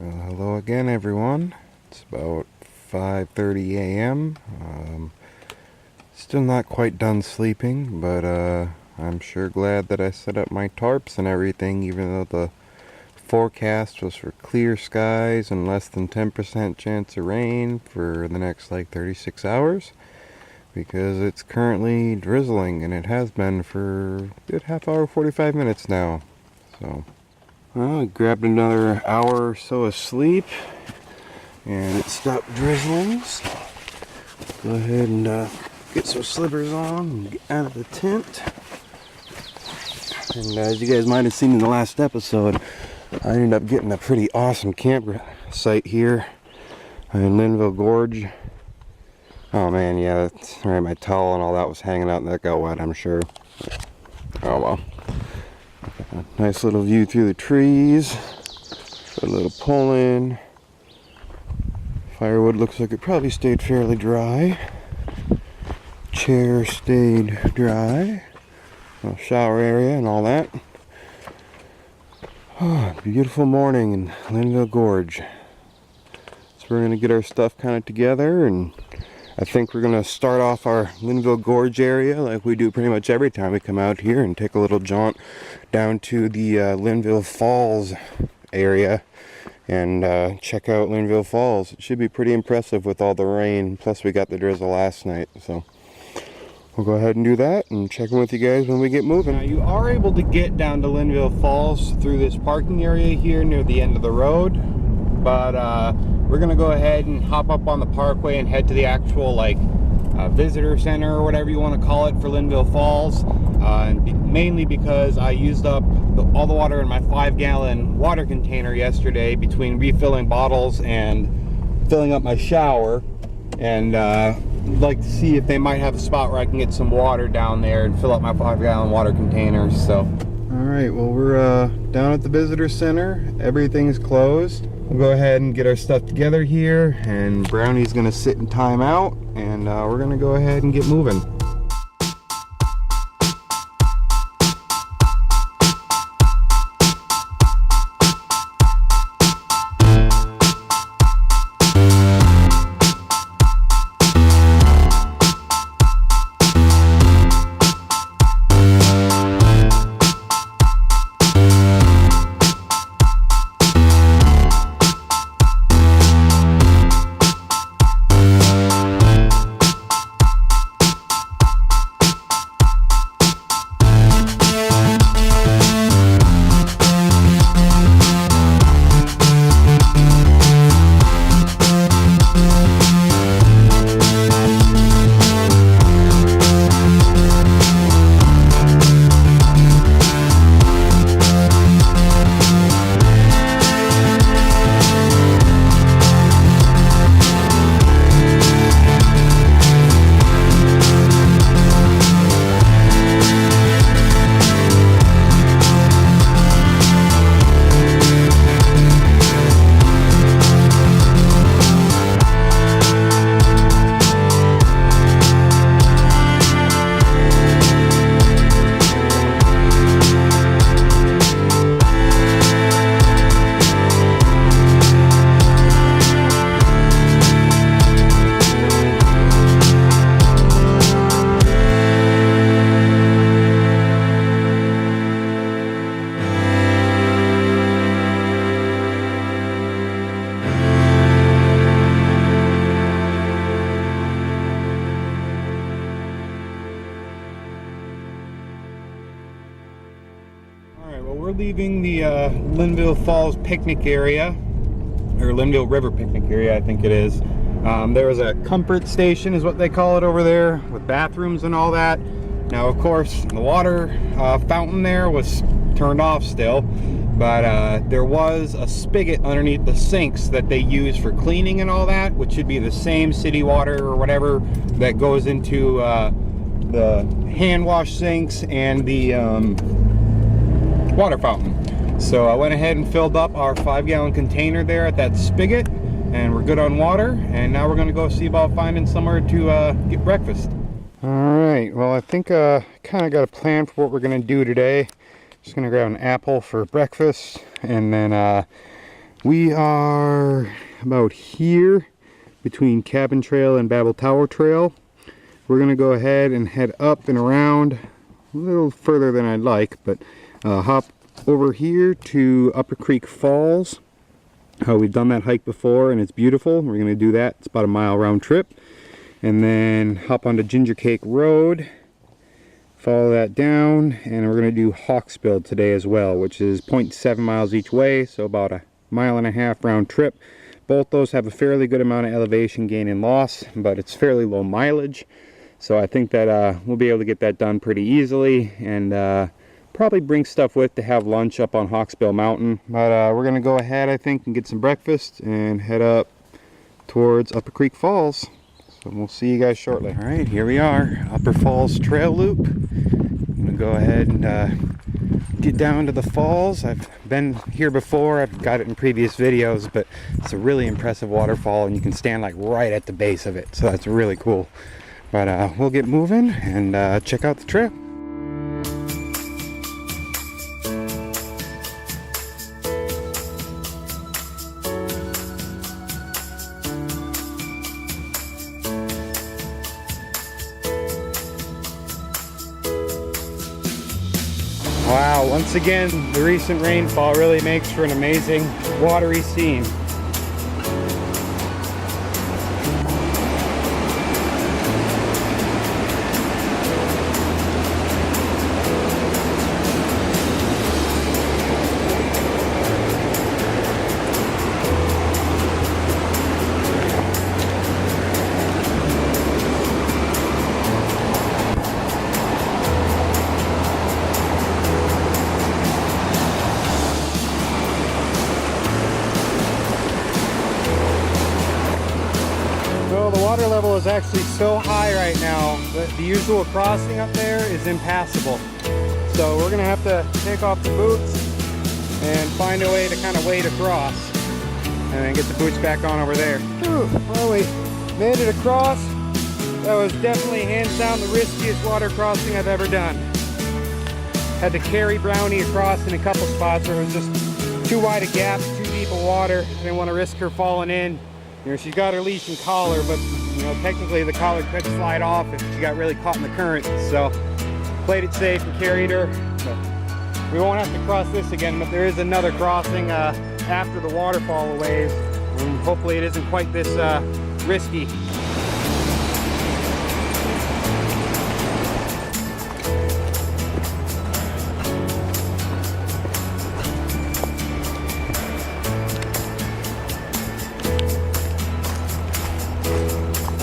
Well, hello again, everyone. It's about 5:30 a.m. Still not quite done sleeping, but I'm sure glad that I set up my tarps and everything, even though the forecast was for clear skies and less than 10% chance of rain for the next like 36 hours, because it's currently drizzling, and it has been for a good half hour, 45 minutes now. So, well, I grabbed another hour or so of sleep, and it stopped drizzling. So go ahead and get some slippers on and get out of the tent. And as you guys might have seen in the last episode, I ended up getting a pretty awesome campsite here in Linville Gorge. Oh man, yeah, that's right, my towel and all that was hanging out and that got wet, I'm sure. Oh well. A nice little view through the trees. A little pull-in. Firewood looks like it probably stayed fairly dry. Chair stayed dry. Little shower area and all that. Oh, beautiful morning in Linville Gorge. So we're going to get our stuff kind of together, and I think we're going to start off our Linville Gorge area like we do pretty much every time we come out here, and take a little jaunt down to the Linville Falls area and check out Linville Falls. It should be pretty impressive with all the rain, plus we got the drizzle last night. So we'll go ahead and do that and check in with you guys when we get moving. Now, you are able to get down to Linville Falls through this parking area here near the end of the road, but we're gonna go ahead and hop up on the parkway and head to the actual visitor center or whatever you want to call it for Linville Falls, mainly because I used up all the water in my 5-gallon water container yesterday between refilling bottles and filling up my shower, and I'd like to see if they might have a spot where I can get some water down there and fill up my 5-gallon water container. So alright, well, we're down at the visitor center. Everything's closed. We'll go ahead and get our stuff together here, and Brownie's gonna sit in time out, and we're gonna go ahead and get moving. We're leaving the Linville Falls picnic area, or Linville River picnic area, I think it is. There was a comfort station is what they call it over there, with bathrooms and all that. Now, of course, the water fountain there was turned off still, but there was a spigot underneath the sinks that they use for cleaning and all that, which should be the same city water or whatever that goes into the hand wash sinks and the water fountain. So I went ahead and filled up our 5-gallon container there at that spigot, and we're good on water, and now we're going to go see about finding somewhere to get breakfast. Alright, well, I think kind of got a plan for what we're going to do today. Just going to grab an apple for breakfast, and then We are about here between Cabin Trail and Babel Tower Trail. We're gonna go ahead and head up and around a little further than I'd like, but hop over here to Upper Creek Falls. We've done that hike before and it's beautiful. We're gonna do that. It's about a mile round trip. And then hop onto Ginger Cake Road, follow that down, and we're gonna do Hawksbill today as well, which is 0.7 miles each way, so about a mile and a half round trip. Both those have a fairly good amount of elevation gain and loss, but it's fairly low mileage. So I think that we'll be able to get that done pretty easily, and probably bring stuff with to have lunch up on Hawksbill Mountain. But we're gonna go ahead, I think, and get some breakfast and head up towards Upper Creek Falls. So we'll see you guys shortly. All right, here we are, Upper Falls Trail Loop. I'm gonna go ahead and get down to the falls. I've been here before, I've got it in previous videos, but it's a really impressive waterfall and you can stand like right at the base of it, so that's really cool. But we'll get moving and check out the trail. Wow, once again, the recent rainfall really makes for an amazing watery scene. Water level is actually so high right now that the usual crossing up there is impassable. So we're gonna have to take off the boots and find a way to kind of wade across and then get the boots back on over there. Whew, well, we made it across. That was definitely hands down the riskiest water crossing I've ever done. Had to carry Brownie across in a couple spots where it was just too wide a gap, too deep of water. I didn't want to risk her falling in. You know, she's got her leash and collar, but you know, technically the collar could slide off if she got really caught in the current. So played it safe and carried her. But we won't have to cross this again, but there is another crossing after the waterfall a ways. And hopefully it isn't quite this risky.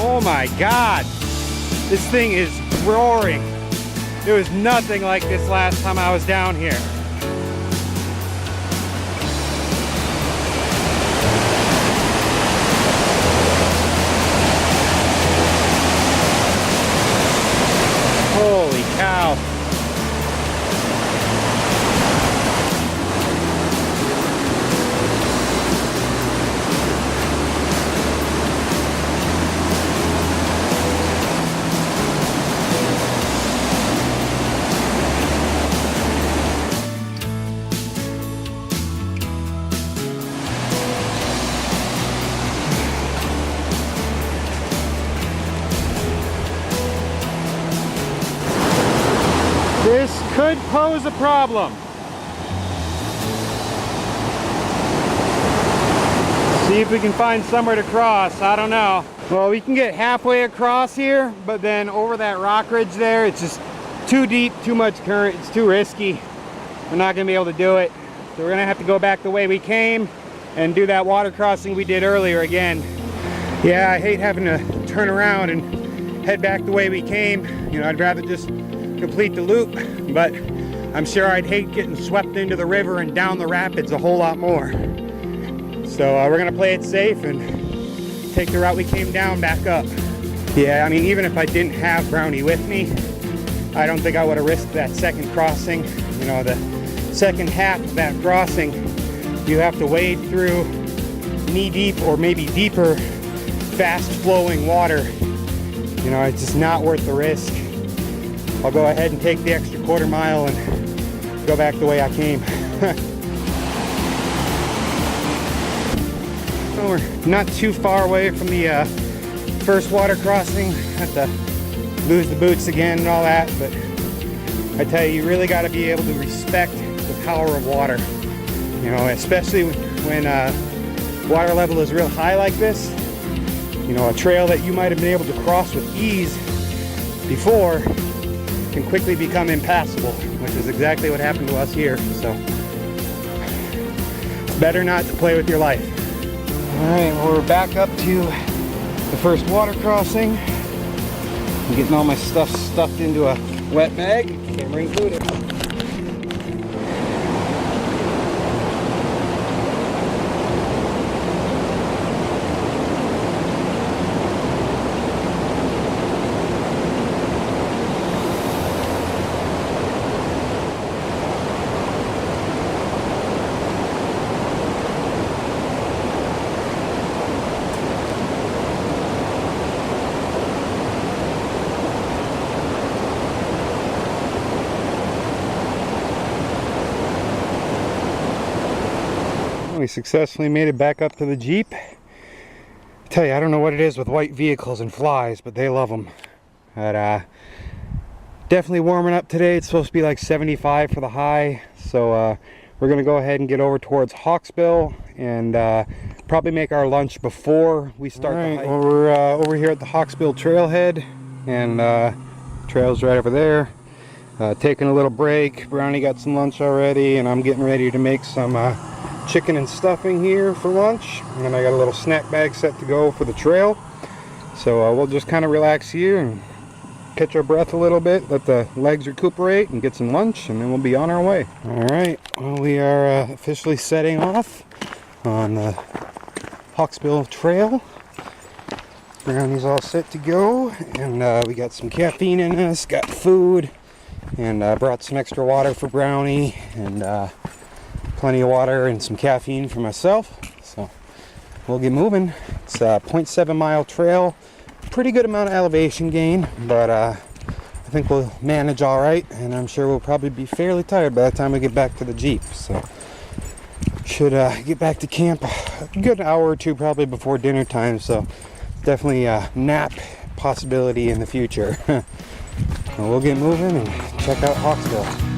Oh my God, this thing is roaring. It was nothing like this last time I was down here. Holy cow. This could pose a problem. See if we can find somewhere to cross. I don't know. Well, we can get halfway across here, but then over that rock ridge there, it's just too deep, too much current. It's too risky. We're not gonna be able to do it. So we're gonna have to go back the way we came and do that water crossing we did earlier again. Yeah, I hate having to turn around and head back the way we came. You know, I'd rather just complete the loop, but I'm sure I'd hate getting swept into the river and down the rapids a whole lot more. So we're gonna play it safe and take the route we came down back up. Yeah, I mean, even if I didn't have Brownie with me, I don't think I would have risked that second crossing. You know, the second half of that crossing, you have to wade through knee deep or maybe deeper, fast flowing water. You know, it's just not worth the risk. I'll go ahead and take the extra quarter mile and go back the way I came. Well, we're not too far away from the first water crossing. Have to lose the boots again and all that, but I tell you, you really got to be able to respect the power of water. You know, especially when water level is real high like this. You know, a trail that you might have been able to cross with ease before can quickly become impassable, which is exactly what happened to us here. So it's better not to play with your life. All right, well, we're back up to the first water crossing. I'm getting all my stuff stuffed into a wet bag, camera included. We successfully made it back up to the Jeep. I tell you, I don't know what it is with white vehicles and flies, but they love them. But definitely warming up today. It's supposed to be like 75 for the high, so we're gonna go ahead and get over towards Hawksbill and probably make our lunch before we start the hike. Well, we're over here at the Hawksbill trailhead, and trail's right over there. Taking a little break. Brownie got some lunch already, and I'm getting ready to make some chicken and stuffing here for lunch, and then I got a little snack bag set to go for the trail. So we'll just kind of relax here and catch our breath a little bit, let the legs recuperate, and get some lunch, and then we'll be on our way. All right, well, we are officially setting off on the Hawksbill Trail. Brownie's all set to go, and we got some caffeine in us, got food, and brought some extra water for Brownie, and plenty of water and some caffeine for myself. So we'll get moving. It's a 0.7 mile trail, pretty good amount of elevation gain, but I think we'll manage all right, and I'm sure we'll probably be fairly tired by the time we get back to the Jeep. So should get back to camp a good hour or two probably before dinner time, so definitely a nap possibility in the future. Well, we'll get moving and check out Hawksbill.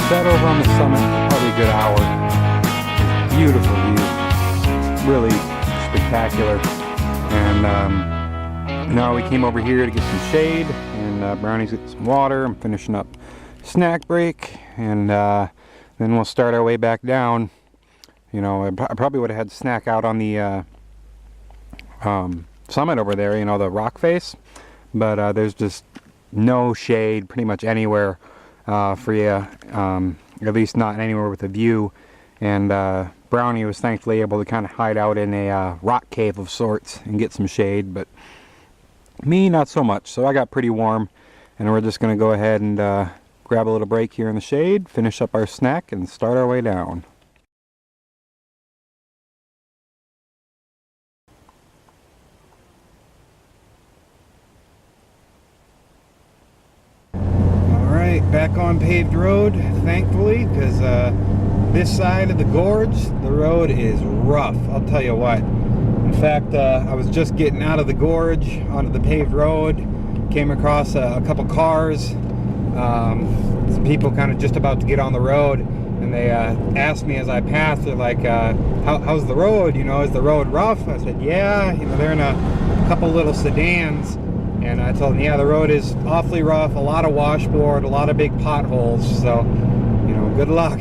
Sat over on the summit for probably a good hour. Beautiful view, really spectacular. And now we came over here to get some shade, and Brownie's getting some water. I'm finishing up snack break, and then we'll start our way back down. You know, I probably would have had snack out on the summit over there, you know, the rock face, but there's just no shade pretty much anywhere for you, at least not anywhere with a view. And Brownie was thankfully able to kind of hide out in a rock cave of sorts and get some shade, but me, not so much. So I got pretty warm, and we're just going to go ahead and grab a little break here in the shade, finish up our snack, and start our way down. Alright, back on paved road, thankfully, because this side of the gorge, the road is rough, I'll tell you what. In fact, I was just getting out of the gorge onto the paved road, came across a couple cars, some people kind of just about to get on the road, and they asked me as I passed, they're like, how's the road, you know, is the road rough? I said, yeah, you know, they're in a couple little sedans, and I told them, yeah, the road is awfully rough, a lot of washboard, a lot of big potholes, so, you know, good luck.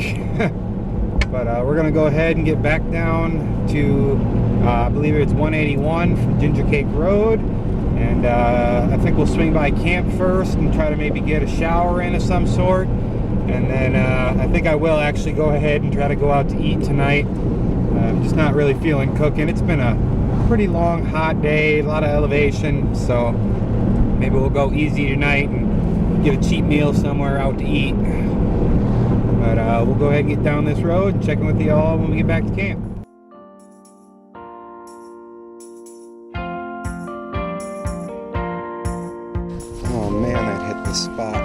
But we're going to go ahead and get back down to, I believe it's 181 from Ginger Cake Road. And I think we'll swing by camp first and try to maybe get a shower in of some sort. And then I think I will actually go ahead and try to go out to eat tonight. I'm just not really feeling cooking. It's been a pretty long, hot day, a lot of elevation. So maybe we'll go easy tonight and get a cheap meal somewhere out to eat. But we'll go ahead and get down this road and check in with you all when we get back to camp. Oh man, that hit the spot.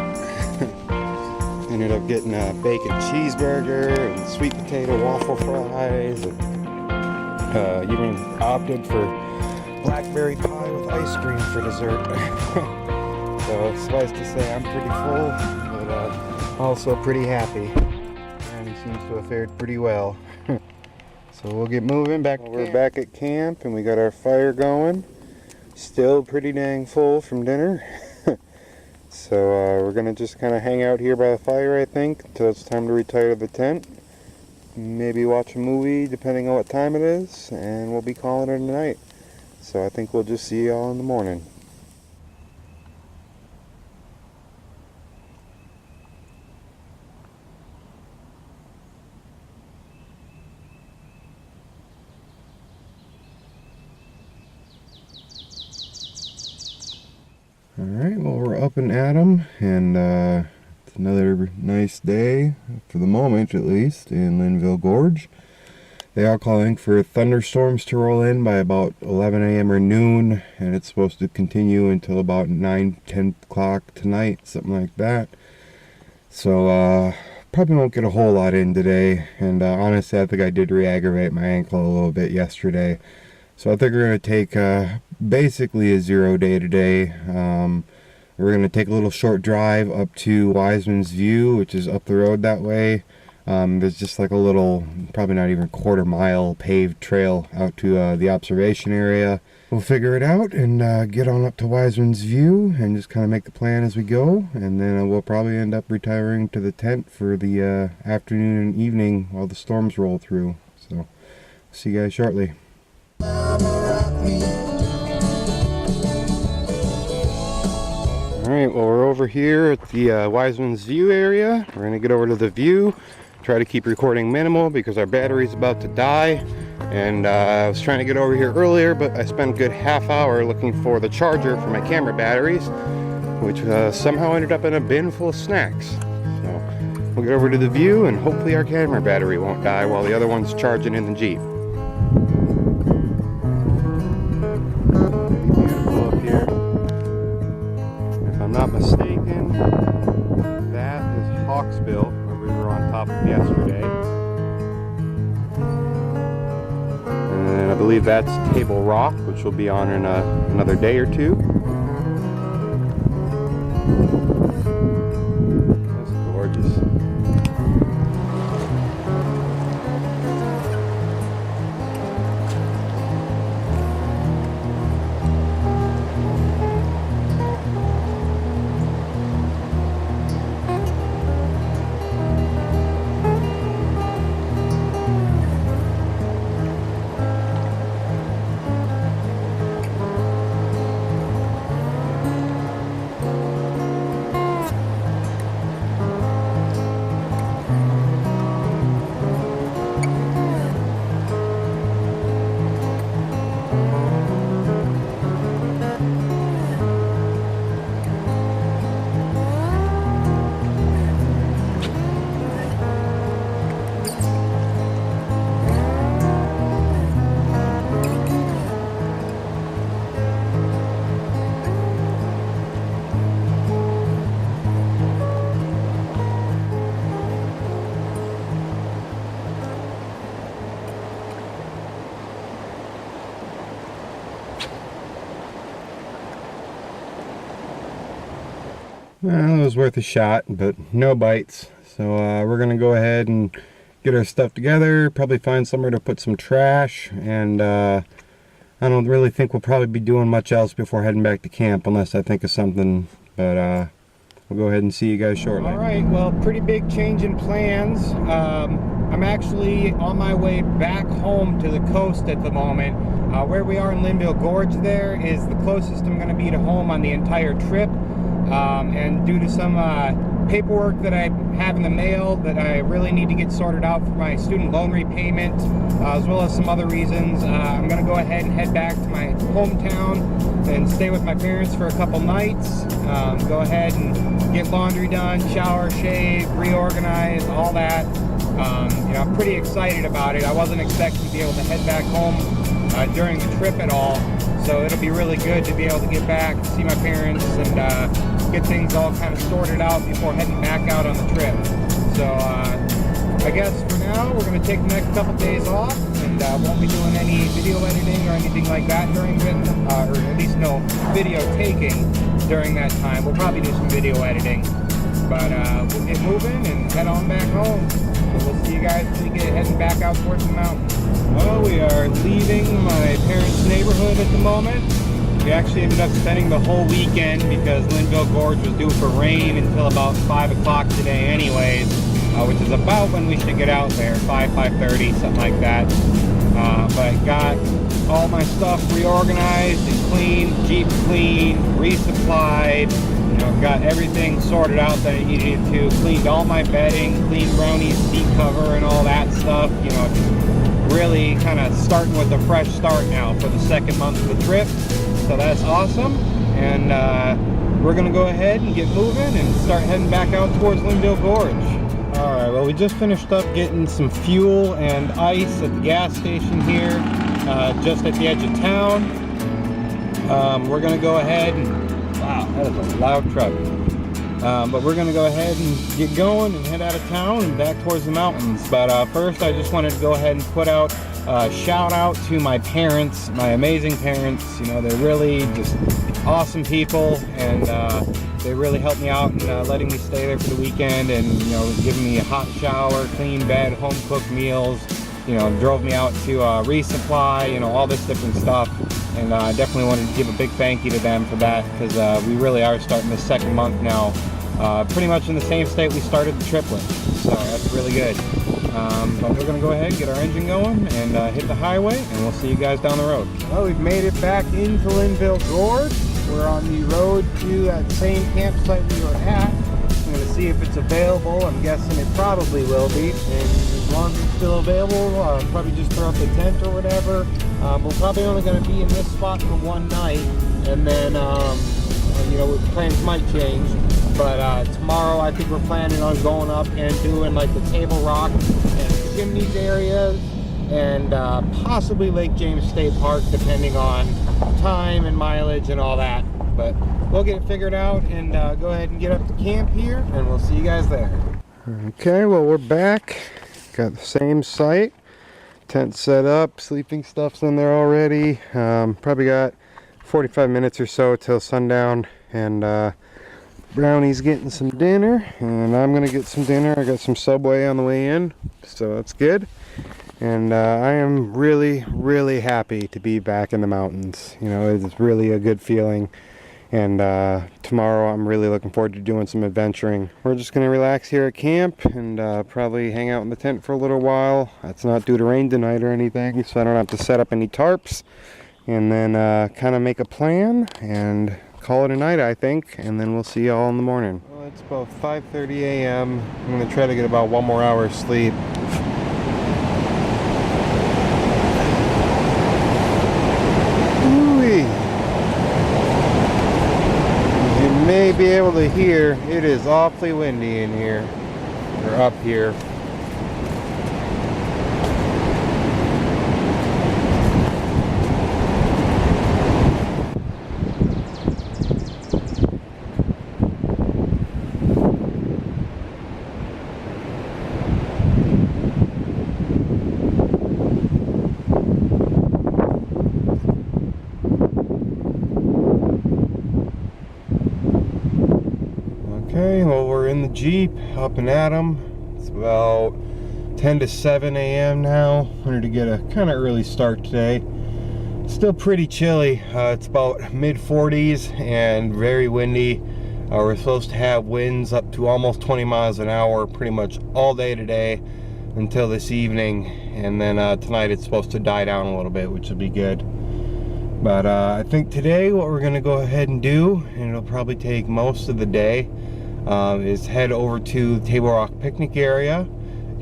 Ended up getting a bacon cheeseburger and sweet potato waffle fries, and even opted for blackberry pie with ice cream for dessert. So suffice to say, I'm pretty full, but also pretty happy. And he seems to have fared pretty well. So we'll get moving back. We're back at camp, and we got our fire going. Still pretty dang full from dinner. So we're gonna just kind of hang out here by the fire, I think, until it's time to retire to the tent. Maybe watch a movie, depending on what time it is, and we'll be calling it a night. So I think we'll just see y'all in the morning. Alright, well, we're up and at 'em, and it's another nice day, for the moment at least, in Linville Gorge. They are calling for thunderstorms to roll in by about 11 a.m. or noon, and it's supposed to continue until about 9-10 o'clock tonight, something like that. So probably won't get a whole lot in today, and honestly I think I did re-aggravate my ankle a little bit yesterday. So I think we're going to take basically a 0 day today. We're going to take a little short drive up to Wiseman's View, which is up the road that way. There's just like a little, probably not even quarter-mile paved trail out to the observation area. We'll figure it out and get on up to Wiseman's View and just kind of make the plan as we go. And then we'll probably end up retiring to the tent for the afternoon and evening while the storms roll through. So, see you guys shortly. Alright, well, we're over here at the Wiseman's View area. We're going to get over to the view, try to keep recording minimal because our battery's about to die. And I was trying to get over here earlier, but I spent a good half hour looking for the charger for my camera batteries, which somehow ended up in a bin full of snacks. So we'll get over to the view, and hopefully our camera battery won't die while the other one's charging in the Jeep. I'm not mistaken, that is Hawksbill, where we were on top of yesterday. And I believe that's Table Rock, which will be on in another day or two. That's gorgeous. Well, it was worth a shot, but no bites. So we're gonna go ahead and get our stuff together, probably find somewhere to put some trash, and I don't really think we'll probably be doing much else before heading back to camp unless I think of something, but we'll go ahead and see you guys shortly. Alright, well, pretty big change in plans. I'm actually on my way back home to the coast at the moment. Where we are in Linville Gorge there is the closest I'm going to be to home on the entire trip. And due to some paperwork that I have in the mail that I really need to get sorted out for my student loan repayment, as well as some other reasons, I'm going to go ahead and head back to my hometown and stay with my parents for a couple nights. Go ahead and get laundry done, shower, shave, reorganize, all that. You know, I'm pretty excited about it. I wasn't expecting to be able to head back home during the trip at all, so it'll be really good to be able to get back and see my parents and get things all kind of sorted out before heading back out on the trip. So I guess for now we're going to take the next couple days off and won't be doing any video editing or anything like that during it, or at least no video taking during that time. We'll probably do some video editing, but we'll get moving and head on back home. So we'll see you guys when we get heading back out towards the mountains. Well, we are leaving my parents' neighborhood at the moment. We actually ended up spending the whole weekend because Linville Gorge was due for rain until about 5 o'clock today anyways, which is about when we should get out there, 5:30, something like that. But got all my stuff reorganized and cleaned, Jeep clean, resupplied, you know, got everything sorted out that I needed to, cleaned all my bedding, cleaned Brownie's seat cover and all that stuff, you know, really kind of starting with a fresh start now for the second month of the trip. So that's awesome, and we're gonna go ahead and get moving and start heading back out towards Linville Gorge. Alright, well, we just finished up getting some fuel and ice at the gas station here, just at the edge of town. We're gonna go ahead and, wow, that is a loud truck. But we're gonna go ahead and get going and head out of town and back towards the mountains. But first I just wanted to go ahead and put out a shout out to my parents, my amazing parents. You know, they're really just awesome people, and they really helped me out in letting me stay there for the weekend, and, you know, giving me a hot shower, clean bed, home cooked meals, you know, drove me out to resupply, you know, all this different stuff. And I definitely wanted to give a big thank you to them for that, because we really are starting the second month now, pretty much in the same state we started the trip with. So that's really good. But we're going to go ahead and get our engine going and hit the highway, and we'll see you guys down the road. Well, we've made it back into Linville Gorge. We're on the road to that same campsite we were at. I'm going to see if it's available. I'm guessing it probably will be. And as long as it's still available, probably just throw up the tent or whatever. We're probably only going to be in this spot for one night, and then, you know, plans might change. But tomorrow I think we're planning on going up and doing like the Table Rock and Chimneys areas, and possibly Lake James State Park, depending on time and mileage and all that. But we'll get it figured out and go ahead and get up to camp here, and we'll see you guys there. Okay, well, we're back. Got the same site. Tent set up, sleeping stuff's in there already. Probably got 45 minutes or so till sundown, and Brownie's getting some dinner, and I'm gonna get some dinner. I got some Subway on the way in, so that's good. And I am really, really happy to be back in the mountains. You know, it's really a good feeling. And tomorrow I'm really looking forward to doing some adventuring. We're just gonna relax here at camp and probably hang out in the tent for a little while. That's not due to rain tonight or anything, so I don't have to set up any tarps. And then kind of make a plan and call it a night, I think, and then we'll see you all in the morning. Well, it's about 5:30 a.m. I'm going to try to get about 1 more hour of sleep. Ooh-wee. As you may be able to hear, it is awfully windy in here, or up here. Okay, well, we're in the Jeep, up and at 'em. It's about 10 to 7 a.m. now. Wanted to get a kind of early start today. Still pretty chilly. It's about mid-40s and very windy. We're supposed to have winds up to almost 20 miles an hour pretty much all day today until this evening. And then tonight it's supposed to die down a little bit, which will be good. But I think today what we're going to go ahead and do, and it'll probably take most of the day, is head over to the Table Rock picnic area.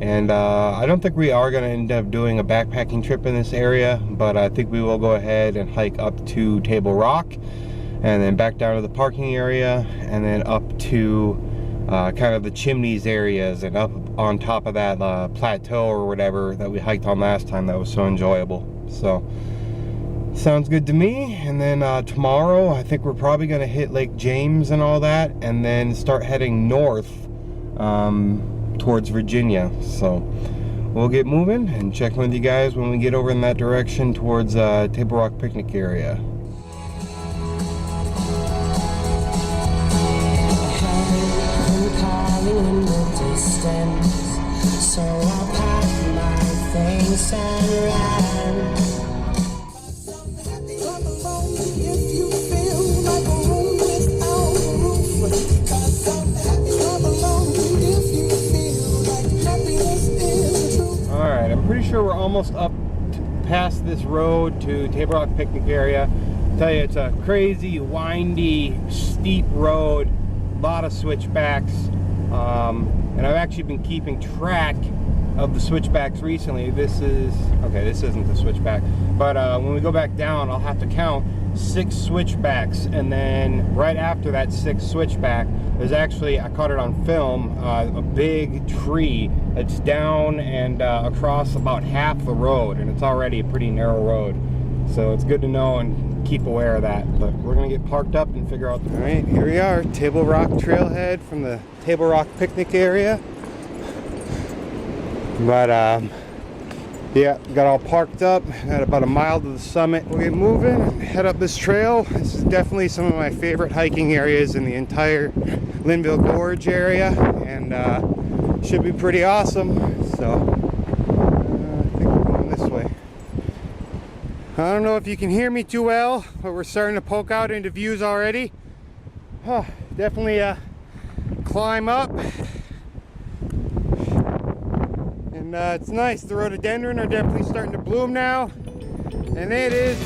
And I don't think we are going to end up doing a backpacking trip in this area, but I think we will go ahead and hike up to Table Rock and then back down to the parking area and then up to kind of the chimneys areas and up on top of that plateau or whatever that we hiked on last time that was so enjoyable. So sounds good to me. And then tomorrow I think we're probably going to hit Lake James and all that and then start heading north towards Virginia. So we'll get moving and check with you guys when we get over in that direction towards Table Rock picnic area. In the distance, so I packed my things and ran. Alright, I'm pretty sure we're almost up past this road to Table Rock picnic area. I tell you, it's a crazy, windy, steep road, a lot of switchbacks. And I've actually been keeping track of the switchbacks recently. This isn't the switchback, but when we go back down I'll have to count 6 switchbacks, and then right after that 6th switchback there's actually, I caught it on film, a big tree that's down and across about half the road, and it's already a pretty narrow road, so it's good to know and keep aware of that. But we're gonna get parked up and figure out. All right, here we are, Table Rock trailhead from the Table Rock picnic area. But yeah, got all parked up at about a mile to the summit. We'll get moving and head up this trail. This is definitely some of my favorite hiking areas in the entire Linville Gorge area, and should be pretty awesome. So I think we're going this way. I don't know if you can hear me too well, but we're starting to poke out into views already. Definitely climb up. And it's nice. The rhododendron are definitely starting to bloom now. And it is.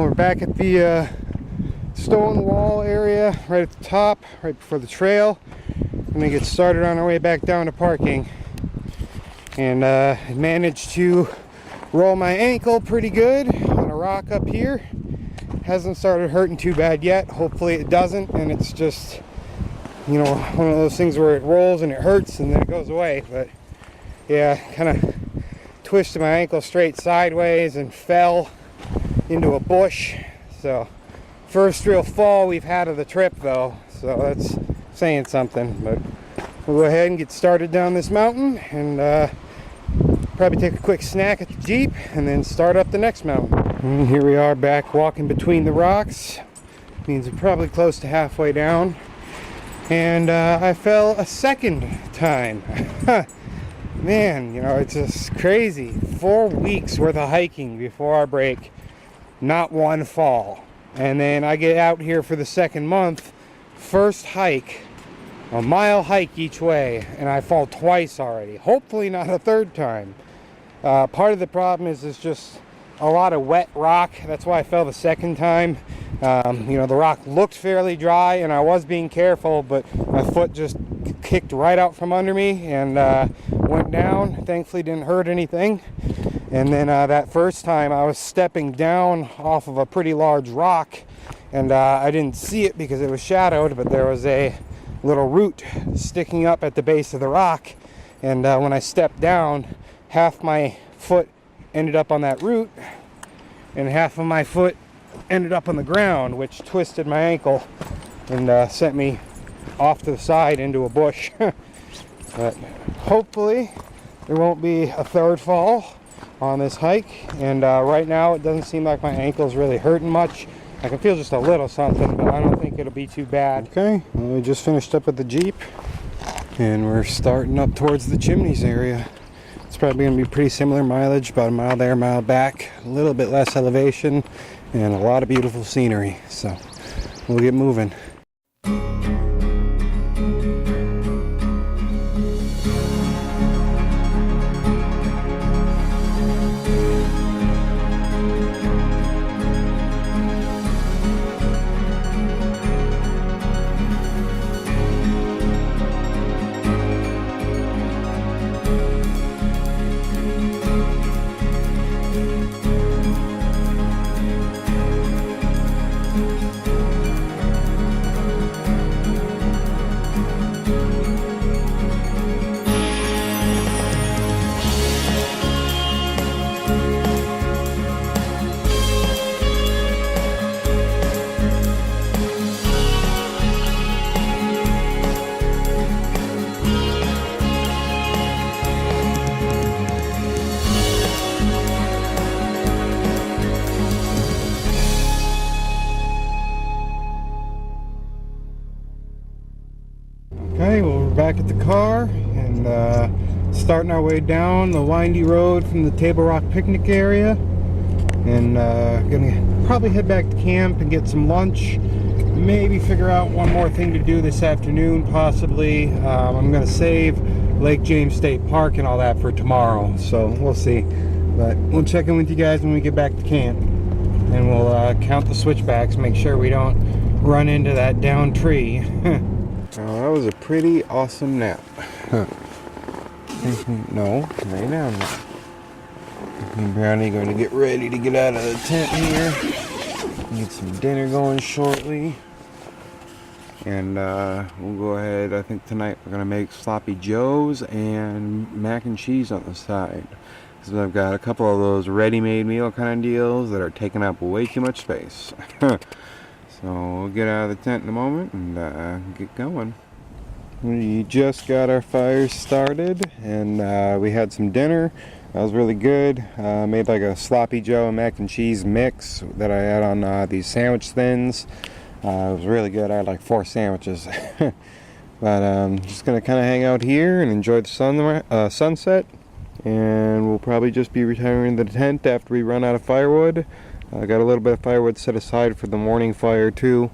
Well, we're back at the stone wall area right at the top, right before the trail. We're gonna get started on our way back down to parking. And I managed to roll my ankle pretty good on a rock up here. Hasn't started hurting too bad yet. Hopefully it doesn't, and it's just, you know, one of those things where it rolls and it hurts and then it goes away. But yeah, kind of twisted my ankle straight sideways and fell into a bush. So first real fall we've had of the trip though, so that's saying something. But we'll go ahead and get started down this mountain and probably take a quick snack at the Jeep and then start up the next mountain. And here we are back walking between the rocks. Means we're probably close to halfway down. And I fell a second time. Man, you know, it's just crazy. 4 weeks worth of hiking before our break. Not one fall. And then I get out here for the second month. First hike. A mile hike each way. And I fall twice already. Hopefully not a third time. Part of the problem is it's just a lot of wet rock. That's why I fell the second time. You know, the rock looked fairly dry and I was being careful, but my foot just kicked right out from under me and went down. Thankfully didn't hurt anything. And then that first time I was stepping down off of a pretty large rock and I didn't see it because it was shadowed, but there was a little root sticking up at the base of the rock. And when I stepped down, half my foot ended up on that root and half of my foot ended up on the ground, which twisted my ankle and sent me off to the side into a bush. But hopefully there won't be a third fall on this hike. And right now it doesn't seem like my ankle's really hurting much. I can feel just a little something, but I don't think it'll be too bad. Okay, well, we just finished up at the Jeep and we're starting up towards the Chimneys area. It's probably going to be pretty similar mileage, about a mile there, mile back, a little bit less elevation, and a lot of beautiful scenery. So we'll get moving. Okay, well, we're back at the car and starting our way down the windy road from the Table Rock picnic area, and gonna probably head back to camp and get some lunch, maybe figure out one more thing to do this afternoon possibly. I'm gonna save Lake James State Park and all that for tomorrow, so we'll see. But we'll check in with you guys when we get back to camp, and we'll count the switchbacks, make sure we don't run into that downed tree. Oh, that was a pretty awesome nap. No, lay down now. Me and Brownie going to get ready to get out of the tent here. Get some dinner going shortly. And we'll go ahead, I think tonight we're going to make sloppy joes and mac and cheese on the side. Because I've got a couple of those ready-made meal kind of deals that are taking up way too much space. So we'll get out of the tent in a moment and get going. We just got our fires started and we had some dinner. That was really good. Made like a sloppy joe and mac and cheese mix that I had on these sandwich thins. It was really good. I had like 4 sandwiches. But just gonna kind of hang out here and enjoy the sunset. And we'll probably just be retiring to the tent after we run out of firewood. I got a little bit of firewood set aside for the morning fire too,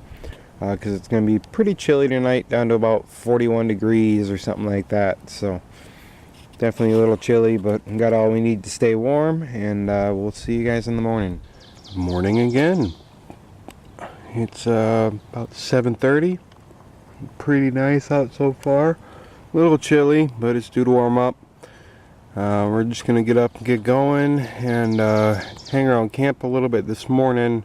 because it's going to be pretty chilly tonight, down to about 41 degrees or something like that. So definitely a little chilly, but we got all we need to stay warm, and we'll see you guys in the morning. Morning again. It's about 7:30. Pretty nice out so far. A little chilly, but it's due to warm up. We're just gonna get up and get going and hang around camp a little bit this morning.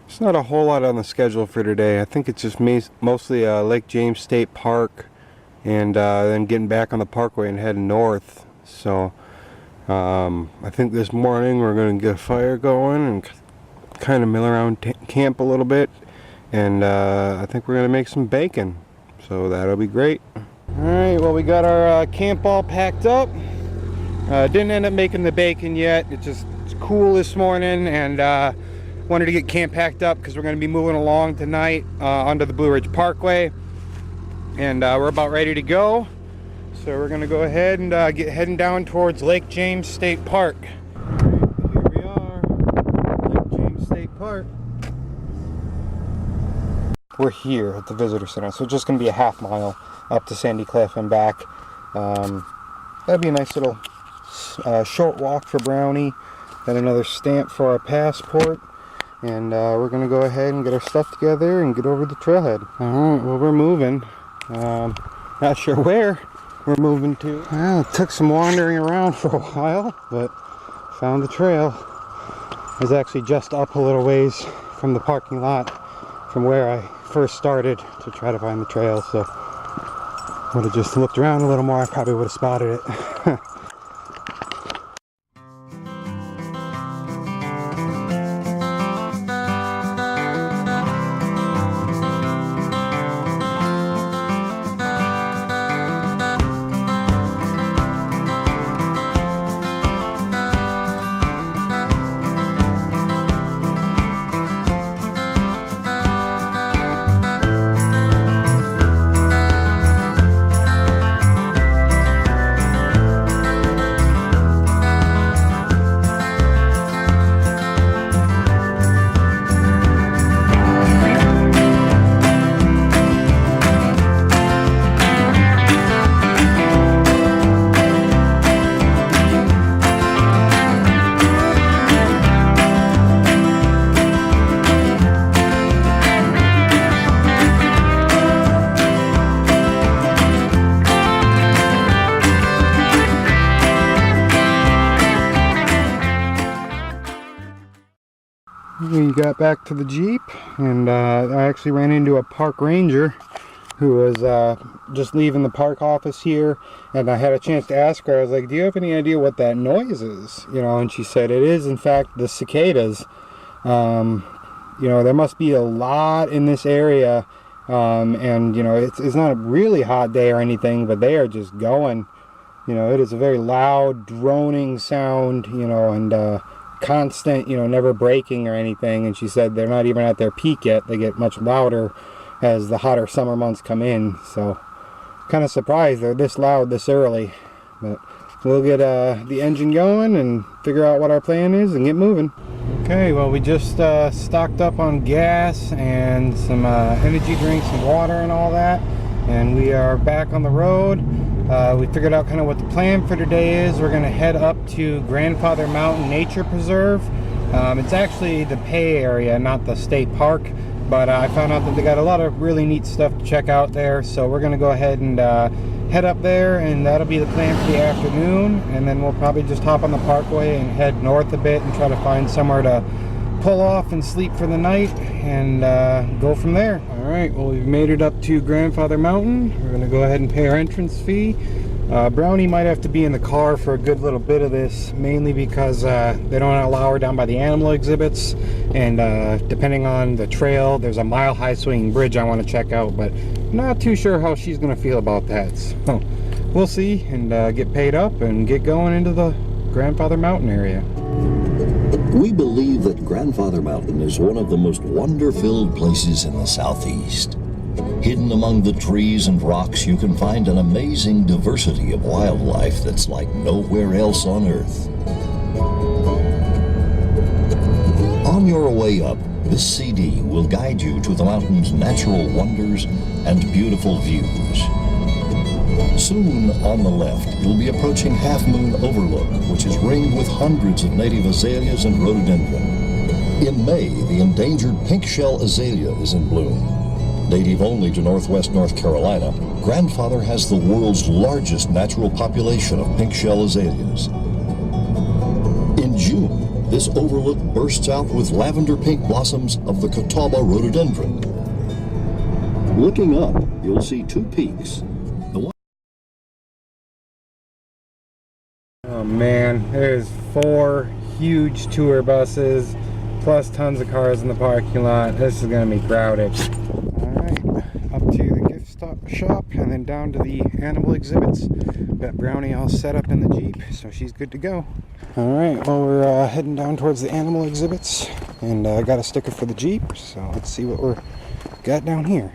It's not a whole lot on the schedule for today. I think it's just mostly Lake James State Park, and then getting back on the parkway and heading north. So I think this morning we're going to get a fire going and kind of mill around camp a little bit, and I think we're going to make some bacon, so that'll be great. Alright, well, we got our camp all packed up. Didn't end up making the bacon yet. It's cool this morning, and wanted to get camp packed up because we're going to be moving along tonight onto the Blue Ridge Parkway, and we're about ready to go. So we're going to go ahead and get heading down towards Lake James State Park. Here we are, Lake James State Park. We're here at the visitor center, so it's just going to be a half mile up to Sandy Cliff and back. That'd be a nice little short walk for Brownie. Got another stamp for our passport, and we're going to go ahead and get our stuff together and get over the trailhead. Alright, well, we're moving. Not sure where we're moving to. Well, it took some wandering around for a while, but found the trail. I was actually just up a little ways from the parking lot from where I first started to try to find the trail, so would have just looked around a little more, I probably would have spotted it. We got back to the Jeep, and I actually ran into a park ranger who was just leaving the park office here, and I had a chance to ask her. I was like, do you have any idea what that noise is? You know, and she said it is in fact the cicadas. You know, there must be a lot in this area, and you know, it's not a really hot day or anything, but they are just going. You know, it is a very loud droning sound, you know, and constant, you know, never breaking or anything. And she said they're not even at their peak yet. They get much louder as the hotter summer months come in. So kind of surprised they're this loud this early. But we'll get the engine going and figure out what our plan is and get moving. Okay, well, we just stocked up on gas and some energy drinks and water and all that, and we are back on the road. We figured out kind of what the plan for today is. We're going to head up to Grandfather Mountain Nature Preserve. It's actually the Pay area, not the state park, but I found out that they got a lot of really neat stuff to check out there, so we're going to go ahead and head up there, and that'll be the plan for the afternoon, and then we'll probably just hop on the parkway and head north a bit and try to find somewhere to pull off and sleep for the night, and go from there. Alright, well, we've made it up to Grandfather Mountain. We're going to go ahead and pay our entrance fee. Brownie might have to be in the car for a good little bit of this, mainly because they don't allow her down by the animal exhibits, and depending on the trail, there's a mile-high swinging bridge I want to check out, but not too sure how she's going to feel about that. So we'll see, and get paid up and get going into the Grandfather Mountain area. We believe that Grandfather Mountain is one of the most wonder-filled places in the Southeast. Hidden among the trees and rocks, you can find an amazing diversity of wildlife that's like nowhere else on Earth. On your way up, this CD will guide you to the mountain's natural wonders and beautiful views. Soon, on the left, you'll be approaching Half Moon Overlook, which is ringed with hundreds of native azaleas and rhododendron. In May, the endangered pink shell azalea is in bloom. Native only to northwest North Carolina, Grandfather has the world's largest natural population of pink shell azaleas. In June, this overlook bursts out with lavender pink blossoms of the Catawba rhododendron. Looking up, you'll see two peaks. The one Oh man, there's 4 huge tour buses, plus tons of cars in the parking lot. This is gonna be crowded. Alright, up to the gift shop and then down to the animal exhibits. Got Brownie all set up in the Jeep, so she's good to go. Alright, well we're heading down towards the animal exhibits, and I got a sticker for the Jeep, so let's see what we're got down here.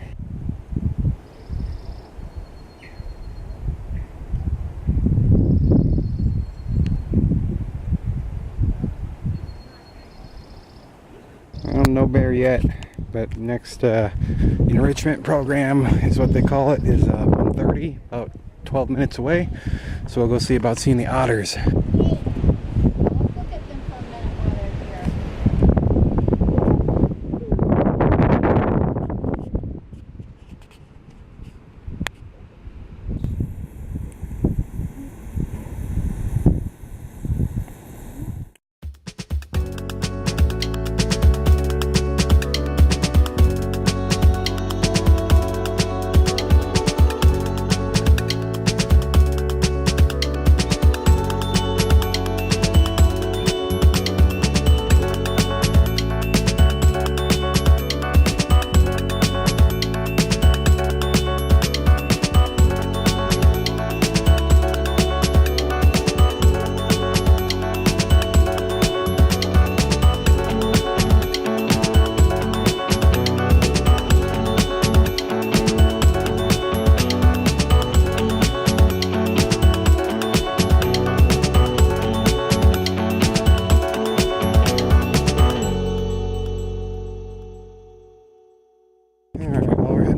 No bear yet, but next enrichment program is what they call it, is 1:30, about 12 minutes away, so we'll go see about seeing the otters. Let's look at them for a minute while they're here.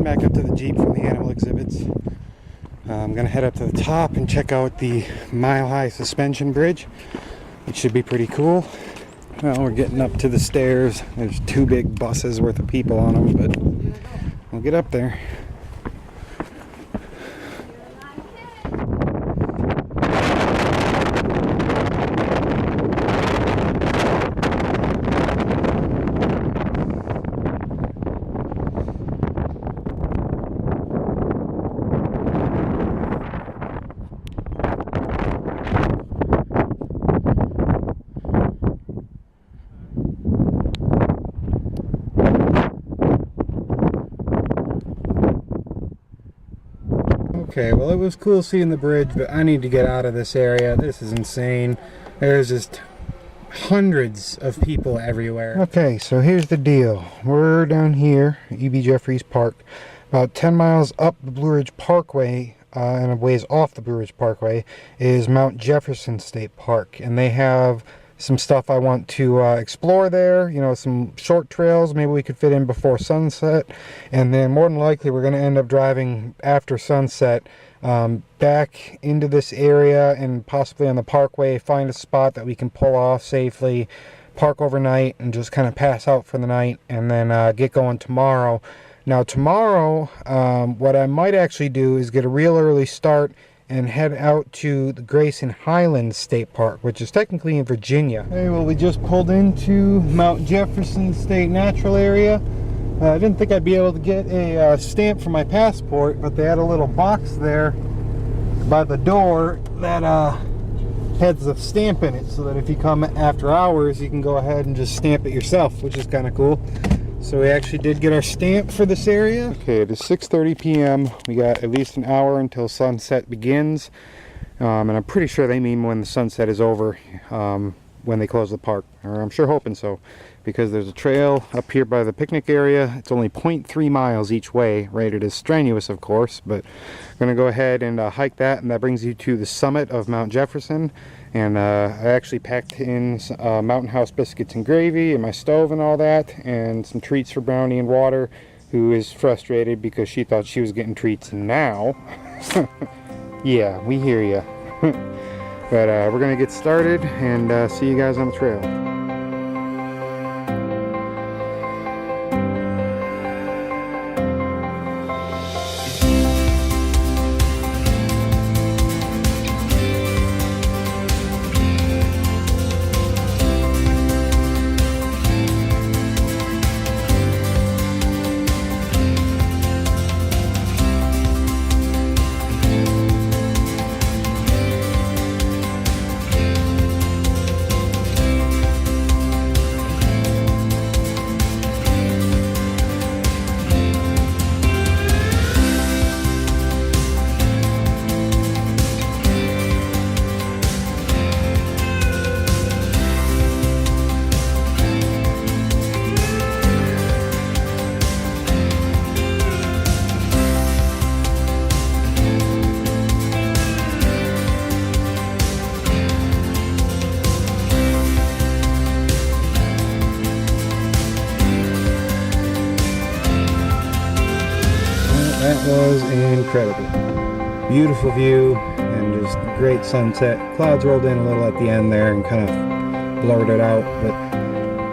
Back up to the Jeep from the animal exhibits. I'm gonna head up to the top and check out the mile-high suspension bridge, which should be pretty cool. Well, we're getting up to the stairs. There's 2 big buses worth of people on them, but we'll get up there. Okay, well it was cool seeing the bridge, but I need to get out of this area. This is insane. There's just hundreds of people everywhere. Okay, so here's the deal. We're down here at E.B. Jeffries Park, about 10 miles up the Blue Ridge Parkway, and a ways off the Blue Ridge Parkway is Mount Jefferson State Park, and they have some stuff I want to explore there, you know, some short trails maybe we could fit in before sunset, and then more than likely we're going to end up driving after sunset back into this area and possibly on the parkway, find a spot that we can pull off safely, park overnight and just kind of pass out for the night, and then get going tomorrow. Now tomorrow, what I might actually do is get a real early start and head out to the Grayson Highlands State Park, which is technically in Virginia. Hey, well, we just pulled into Mount Jefferson State Natural Area. I didn't think I'd be able to get a stamp for my passport, but they had a little box there by the door that has a stamp in it, so that if you come after hours, you can go ahead and just stamp it yourself, which is kind of cool. So we actually did get our stamp for this area. Okay, it is 6:30 p.m. We got at least an hour until sunset begins. And I'm pretty sure they mean when the sunset is over, when they close the park. Or I'm sure hoping so, because there's a trail up here by the picnic area. It's only 0.3 miles each way, rated as strenuous, of course. But I'm going to go ahead and hike that, and that brings you to the summit of Mount Jefferson. And I actually packed in Mountain House biscuits and gravy and my stove and all that, and some treats for Brownie and Water, who is frustrated because she thought she was getting treats now. Yeah, we hear ya. But we're gonna get started and see you guys on the trail. was incredible. Beautiful view and just great sunset. Clouds rolled in a little at the end there and kind of blurred it out, but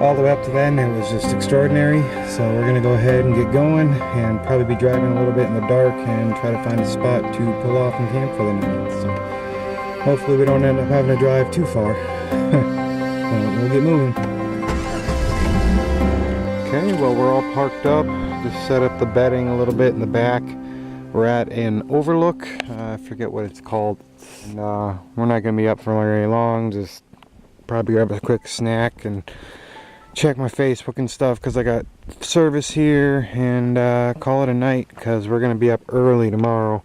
all the way up to then it was just extraordinary. So we're gonna go ahead and get going and probably be driving a little bit in the dark and try to find a spot to pull off and camp for the night. So hopefully we don't end up having to drive too far. We'll get moving. Okay, well, we're all parked up. Just set up the bedding a little bit in the back. We're at an overlook. I forget what it's called. And we're not going to be up for very long. Just probably grab a quick snack and check my Facebook and stuff because I got service here, and call it a night because we're going to be up early tomorrow.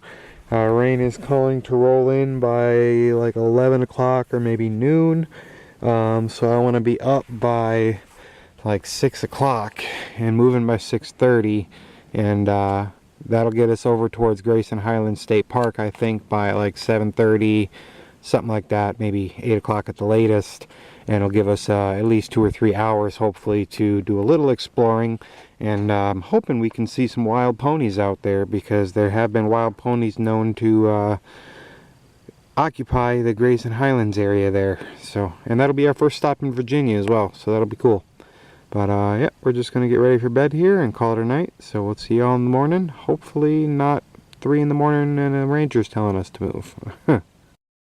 Rain is calling to roll in by like 11 o'clock or maybe noon. So I want to be up by like 6 o'clock and moving by 6:30, and that'll get us over towards Grayson Highlands State Park, I think, by like 7:30, something like that, maybe 8 o'clock at the latest, and it'll give us at least 2 or 3 hours hopefully to do a little exploring, and I'm hoping we can see some wild ponies out there because there have been wild ponies known to occupy the Grayson Highlands area there. So, and that'll be our first stop in Virginia as well, so that'll be cool. But yeah, we're just gonna get ready for bed here and call it a night. So we'll see y'all in the morning. Hopefully not 3 in the morning and a ranger's telling us to move.